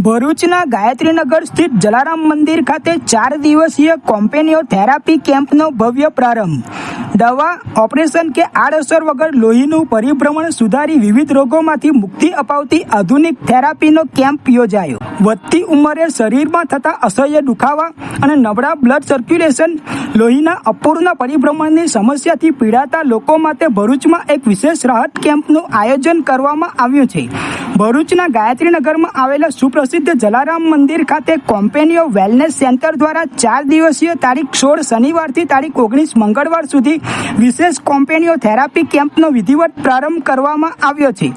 ભરૂચના ગાયત્રીનગર સ્થિત જલારામ મંદિર ખાતે 4 દિવસીય કોમ્પેનિયો થેરાપી કેમ્પનો ભવ્ય પ્રારંભ. દવા, ઓપરેશન કે આડઅસર વગર લોહીનું પરિભ્રમણ સુધારી વિવિધ રોગોમાંથી મુક્તિ અપાવતી આધુનિક થેરાપીનો કેમ્પ યોજાયો. વધતી ઉંમરે શરીરમાં થતા અસહ્ય દુખાવા અને નબળા બ્લડ સર્ક્યુલેશન, લોહીના અપૂર્ણ પરિભ્રમણની સમસ્યાથી પીડાતા લોકો માટે ભરૂચમાં એક વિશેષ રાહત કેમ્પનું આયોજન કરવામાં આવ્યું છે. ભરૂચના ગાયત્રીનગરમાં આવેલા સુપ્રસિદ્ધ જલારામ મંદિર ખાતે કોમ્પેનિયો વેલનેસ સેન્ટર દ્વારા 4 દિવસીય તારીખ 16 શનિવારથી તારીખ 19 મંગળવાર સુધી વિશેષ કોમ્પેનિયો થેરાપી કેમ્પનો વિધિવત પ્રારંભ કરવામાં આવ્યો છે.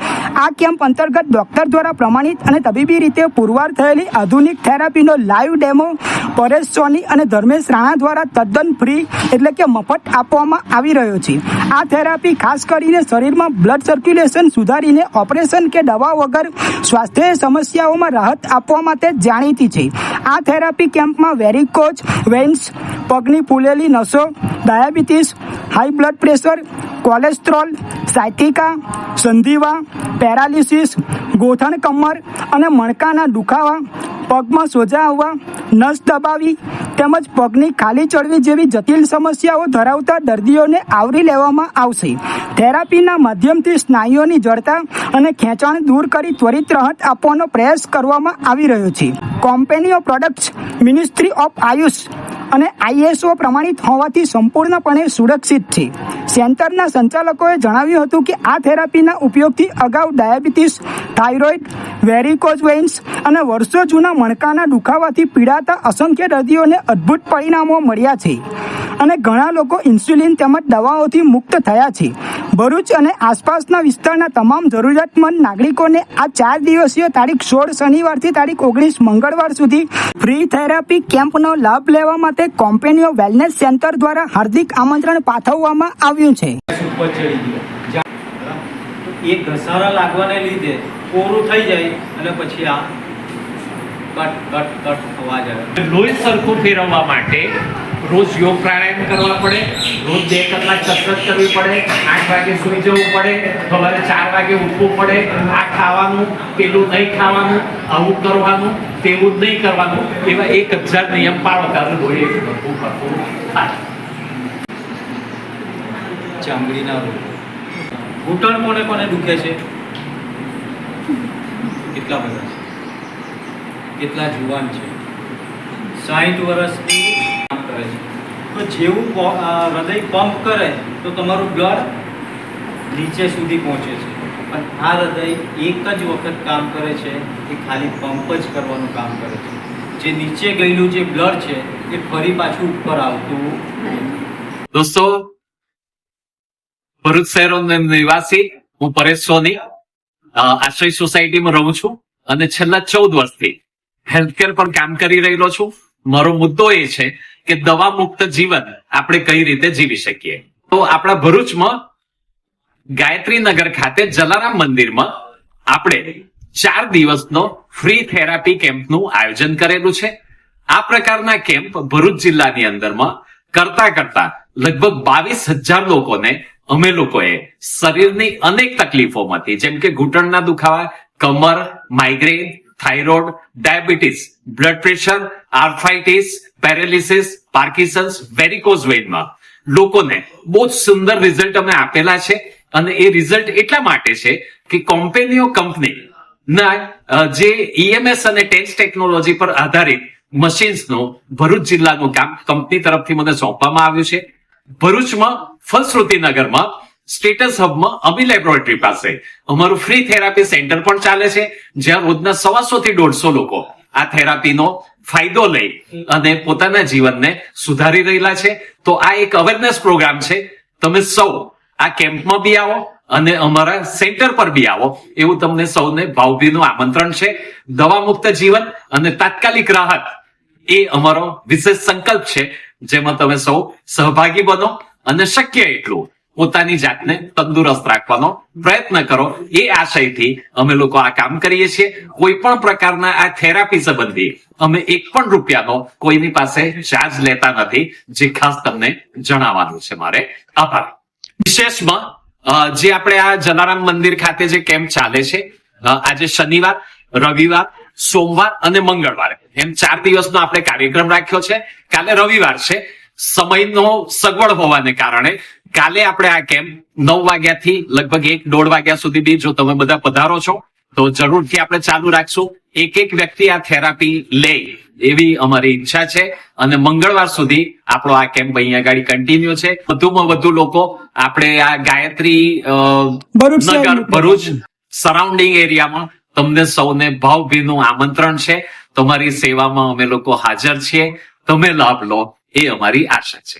આ કેમ્પ અંતર્ગત ડોક્ટર દ્વારા પ્રમાણિત અને તબીબી રીતે પુરવાર થયેલી આધુનિક થેરાપીનો લાઈવ ડેમો પરેશ સોની અને ધર્મેશ રાણા દ્વારા તદ્દન ફ્રી એટલે કે મફત આપવામાં આવી રહ્યો છે. આ થેરાપી ખાસ કરીને શરીરમાં બ્લડ સર્ક્યુલેશન સુધારીને ઓપરેશન કે દવા વગર સ્વાસ્થ્ય સમસ્યાઓમાં રાહત આપવા માટે જાણીતી છે. આ થેરાપી કેમ્પમાં વેરિકોઝ વેઇન્સ, પગની ફૂલેલી નસો, diabetes, high blood pressure, cholesterol, sciatica, સંધિવા, પેરાલિસિસ, ગોઠણ કમર અને મણકાના દુખાવા, પગમાં સોજા આવવા, નસ દબાવી તેમજ પગની ખાલી ચડવી જેવી જટિલ સમસ્યાઓ ધરાવતા દર્દીઓને આવરી લેવામાં આવશે. થેરાપીના માધ્યમથી સ્નાયુઓની જડતા અને ખેંચાણ દૂર કરી ત્વરિત રાહત આપવાનો પ્રયાસ કરવામાં આવી રહ્યો છે. કોમ્પેનિયો પ્રોડક્ટ્સ મિનિસ્ટ્રી ઓફ આયુષ અને ISO પ્રમાણિત હોવાથી સંપૂર્ણપણે સુરક્ષિત છે. સેન્ટરના સંચાલકોએ જણાવ્યું હતું કે આ થેરાપીના ઉપયોગથી અગાઉ ડાયાબિટીસ, થાઇરોઇડ, વેરિકોઝ વેઇન્સ અને વર્ષો જૂના મણકાના દુખાવાથી પીડાતા અસંખ્ય દર્દીઓને અદ્ભુત પરિણામો મળ્યા છે અને ઘણા લોકો ઇન્સ્યુલિન તેમજ દવાઓથી મુક્ત થયા છે. ભરૂચ અને આસપાસના વિસ્તારના તમામ જરૂરિયાતમંદ નાગરિકોને આ 4 દિવસીય તારીખ 16 શનિવારથી તારીખ 19 મંગળવાર સુધી ફ્રી થેરાપી કેમ્પનો લાભ લેવા માટે કોમ્પેનિયો વેલનેસ સેન્ટર દ્વારા હાર્દિક આમંત્રણ પાઠવવામાં આવ્યું છે. એક ઘસારા લાગવાને લીધે કોરું થઈ જાય અને પછી આ કટ કટ કટ અવાજ આવે. લોહી સરખું ફેરવવા માટે રોજ યોગ પ્રાણાયામ કરવા પડે, રોજ 2 કલાક કસરત કરવી પડે, 8 વાગે સૂઈ જવું પડે, સવારે 4 વાગે ઉઠવું પડે, આ ખાવાનું, પેલું નહીં ખાવાનું, આવું કરવાનું, તેવું જ નહીં કરવાનું, એવા 1000 નિયમ પાળો ત્યારે લોહી સરખું ફરતું થાય. ચામડીના રોગ, ઘૂંટણ કોને કોને દુખે છે? કેટલા બધા છે? કેટલા જુવાન છે? 60 વર્ષથી કામ કરે છે. તો જેવું હૃદય પંપ કરે તો તમારું બ્લડ નીચે સુધી પહોંચે છે. પણ આ હૃદય એક જ વખત કામ કરે છે, એ ખાલી પંપ જ કરવાનું કામ કરે છે. જે નીચે ગયેલું જે બ્લડ છે એ ફરી પાછું ઉપર આવતું નથી. દોસ્તો, ભરૂચ શહેરનો નિવાસી હું પરેશ સોની આશ્રય સોસાયટીમાં રહું છું અને છેલ્લા 14 વર્ષથી હેલ્થકેર પર કામ કરી રહેલો છું. મારો મુદ્દો એ છે કે દવા મુક્ત જીવન આપણે કઈ રીતે જીવી શકીએ. તો આપણા ભરૂચમાં ગાયત્રીનગર ખાતે જલારામ મંદિરમાં આપણે 4 દિવસનો ફ્રી થેરાપી કેમ્પનું આયોજન કરેલું છે. આ પ્રકારના કેમ્પ ભરૂચ જિલ્લાની અંદરમાં કરતા લગભગ 22,000 લોકોને અમે લોકોએ શરીરની અનેક તકલીફોમાંથી, જેમ કે ઘૂંટણના દુખાવા, કમર, migraine, thyroid, diabetes, blood pressure, arthritis, paralysis, Parkinson's, varicose વેઇનમાં લોકોને બહુ જ સુંદર રિઝલ્ટ અમે આપેલા છે. અને એ રિઝલ્ટ એટલા માટે છે કે કોમ્પેનિયો કંપનીના જે EMS અને ટેન્સ ટેકનોલોજી પર આધારિત મશીન્સનું ભરૂચ જિલ્લાનું કામ કંપની તરફથી મને સોંપવામાં આવ્યું છે. ભરૂચમાં ફલશ્રુતિનગરમાં સ્ટેટસ હબમાં અમી લેબોરેટરી પાસે અમારું ફ્રી થેરાપી સેન્ટર પણ ચાલે છે, જ્યાં રોજના 125 થી 150 લોકો આ થેરાપીનો ફાયદો લઈ અને પોતાના જીવનને સુધારી રહેલા છે. તો આ એક અવેરનેસ પ્રોગ્રામ છે. તમે સૌ આ કેમ્પમાં બી આવો અને અમારા સેન્ટર પર બી આવો, એવું તમને સૌને ભાવભીનું આમંત્રણ છે. દવા મુક્ત જીવન અને તાત્કાલિક રાહત એ અમારો વિશેષ સંકલ્પ છે, જેમાં તમે સૌ સહભાગી બનો અને શક્ય એટલું પોતાની જાતને તંદુરસ્ત રાખવાનો પ્રયત્ન કરો. એ આશયથી અમે લોકો આ કામ કરીએ છીએ. કોઈ પણ પ્રકારના આ થેરાપી સંબંધી અમે 1 પણ રૂપિયાનો કોઈની પાસે ચાર્જ લેતા નથી, જે ખાસ તમને જણાવવાનું છે મારે. આભાર. વિશેષમાં જે આપણે આ જલારામ મંદિર ખાતે જે કેમ્પ ચાલે છે, આજે શનિવાર, રવિવાર, સોમવાર અને મંગળવારે એમ 4 દિવસનો આપણે કાર્યક્રમ રાખ્યો છે. કાલે રવિવાર છે, સમયનો સગવડ હોવાને કારણે કાલે આપણે આ કેમ્પ 9 વાગ્યાથી લગભગ 1-1.5 વાગ્યા સુધી બી જો તમે બધા પધારો છો તો જરૂરથી આપણે ચાલુ રાખશું. એક વ્યક્તિ આ થેરાપી લે એવી અમારી ઈચ્છા છે અને મંગળવાર સુધી આપણો આ કેમ્પ અહીંયા આગળ કન્ટિન્યુ છે. વધુમાં વધુ લોકો આપણે આ ગાયત્રી ભરૂચ નગર શહેરની ભરૂચ સરાઉન્ડિંગ એરિયામાં તમને સૌને ભાવભીનું આમંત્રણ છે. તમારી સેવામાં અમે લોકો હાજર છીએ. તમે લાભ લો એ અમારી આશા છે.